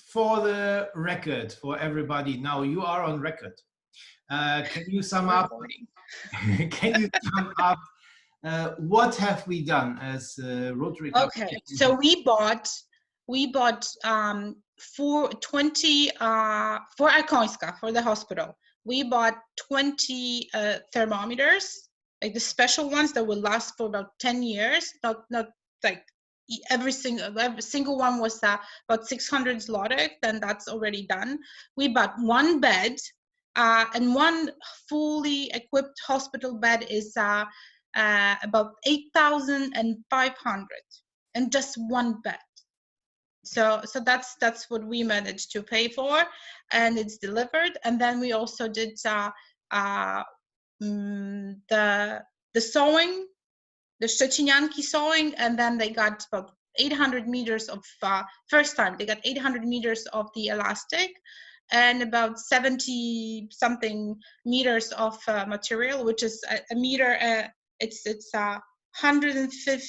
for the record, for everybody, now you are on record. Can you sum up? Can you sum up what have we done as Rotary Club? Okay, so we bought for Arkońska, for the hospital. We bought 20 thermometers, like the special ones that will last for about 10 years. Not like every single one was about 600 zlotys, then that's already done. We bought one bed, and one fully equipped hospital bed is about 8,500, and just one bed. So that's what we managed to pay for, and it's delivered. And then we also did the sewing, the Szczecinianki sewing, and then they got about 800 meters of first time they got 800 meters of the elastic, and about 70 something meters of material, which is a meter. It's 150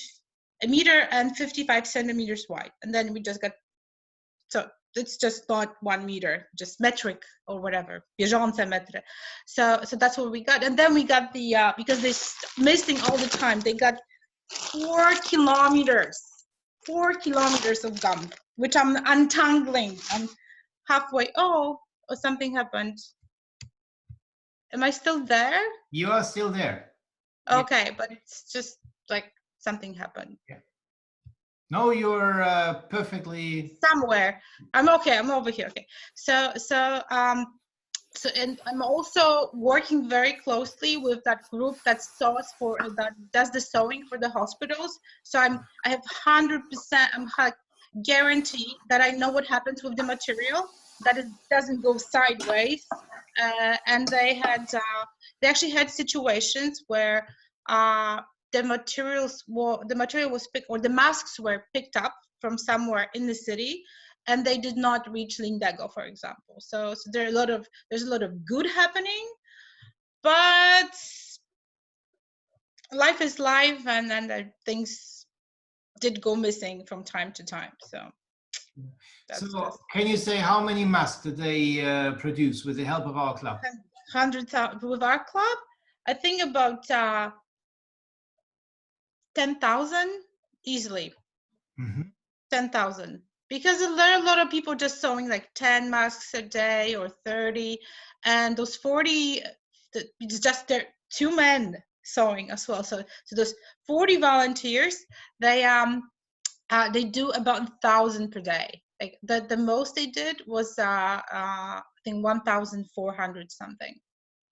a meter and 55 centimeters wide, and then we just got, so it's just not 1 meter, just metric or whatever, bieżące metry. So that's what we got. And then we got the because they're missing all the time, they got 4 kilometers of gum, which I'm untangling. I'm halfway. Oh, something happened. Am I still there? You are still there. Okay, yeah. But it's just like something happened. Yeah. No, you're perfectly somewhere. I'm okay. I'm over here. Okay. So and I'm also working very closely with that group that sews that does the sewing for the hospitals. So I have 100%. I'm guarantee that I know what happens with the material, that it doesn't go sideways. And they actually had situations where the material was picked, or the masks were picked up from somewhere in the city, and they did not reach Lindego, for example. So there's a lot of good happening, but life is life, and then things did go missing from time to time. So can you say how many masks did they produce with the help of our club? 100,000 with our club. I think about 10,000 easily. 10,000, because there are a lot of people just sewing like 10 masks a day or 30, and those 40, it's just there 2 men sewing as well. So those 40 volunteers, they do about 1,000 per day. Like the most they did was I think 1,400 something.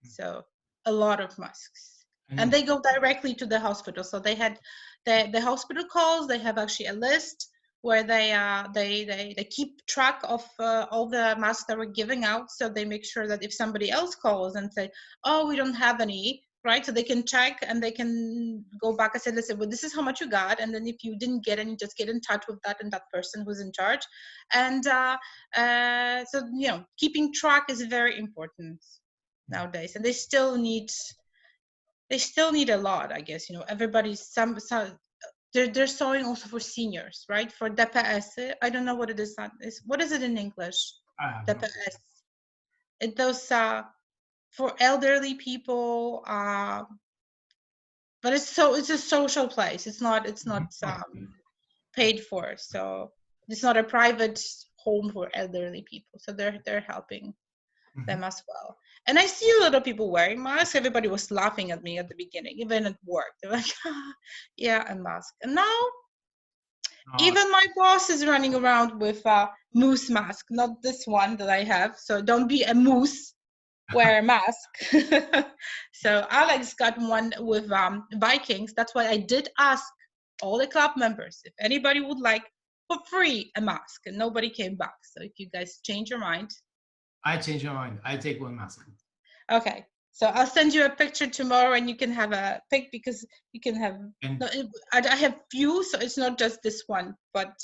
So a lot of masks. And they go directly to the hospital. So they had the hospital calls. They have actually a list where they keep track of all the masks that we're giving out. So they make sure that if somebody else calls and say, "Oh, we don't have any," right? So they can check and they can go back and say, "Listen, well, this is how much you got." And then if you didn't get any, just get in touch with that and that person who's in charge. And so keeping track is very important nowadays. And they still need a lot, I guess. Everybody's they're sewing also for seniors, right? For DPS. I don't know what it is. What is it in English? DPS. Those for elderly people, but it's a social place. It's not paid for, so it's not a private home for elderly people. So they're helping them as well. And I see a lot of people wearing masks. Everybody was laughing at me at the beginning, even at work. They're like, yeah, a mask. And now, even my boss is running around with a moose mask, not this one that I have. So don't be a moose, wear a mask. So Alex got one with Vikings. That's why I did ask all the club members if anybody would like for free a mask, and nobody came back. So if you guys change your mind. I change my mind. I take one mask. Okay, so I'll send you a picture tomorrow, and you can have a pic, because you can have. I have few, so it's not just this one. But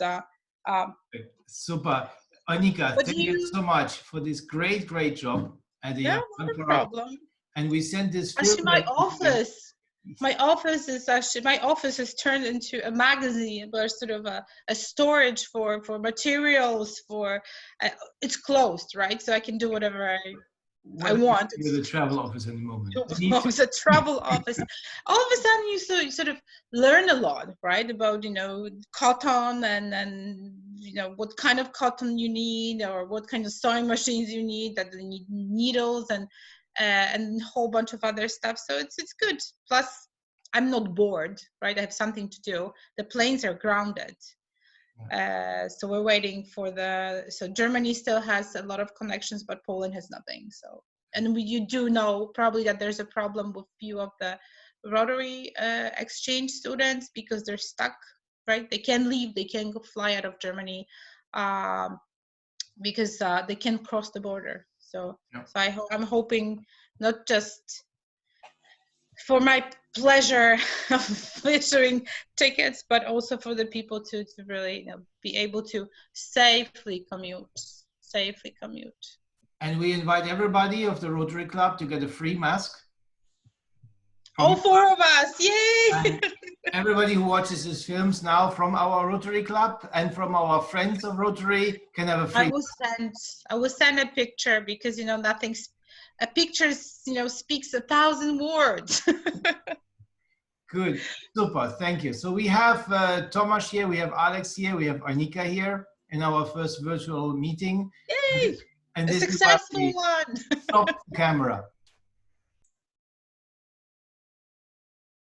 super, Anika. Thank you so much for this great job. No, not a problem. And we send this. Actually, my office. my office is turned into a magazine, but sort of a storage for materials for. It's closed, right? So I can do whatever I want. You're the travel office in the moment. It's a travel office. All of a sudden, you sort of learn a lot, right? About cotton and what kind of cotton you need, or what kind of sewing machines you need. That they need needles and a whole bunch of other stuff. So it's good. Plus, I'm not bored, right? I have something to do. The planes are grounded. So we're waiting for so Germany still has a lot of connections, but Poland has nothing. So, and you do know probably that there's a problem with few of the Rotary exchange students because they're stuck, right? They can't leave, they can't go fly out of Germany because they can't cross the border. So, I'm hoping not just for my pleasure of issuing tickets, but also for the people to really be able to safely commute. And we invite everybody of the Rotary Club to get a free mask. All 4 of us, yay! Everybody who watches these films now from our Rotary Club and from our friends of Rotary can have a free. I will send a picture because a picture speaks 1,000 words. Good, super, thank you. So we have Tomasz here, we have Alex here, we have Arnika here in our first virtual meeting. Yay! And a this successful one. Stop the camera.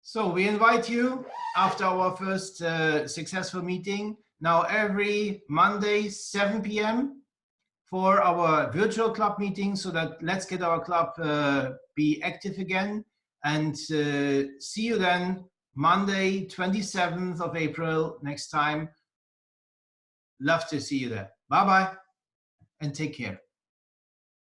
So we invite you after our first successful meeting, now every Monday, 7 p.m. for our virtual club meeting, so that let's get our club be active again. And see you then Monday, 27th of April next time. Love to see you there. Bye-bye and take care.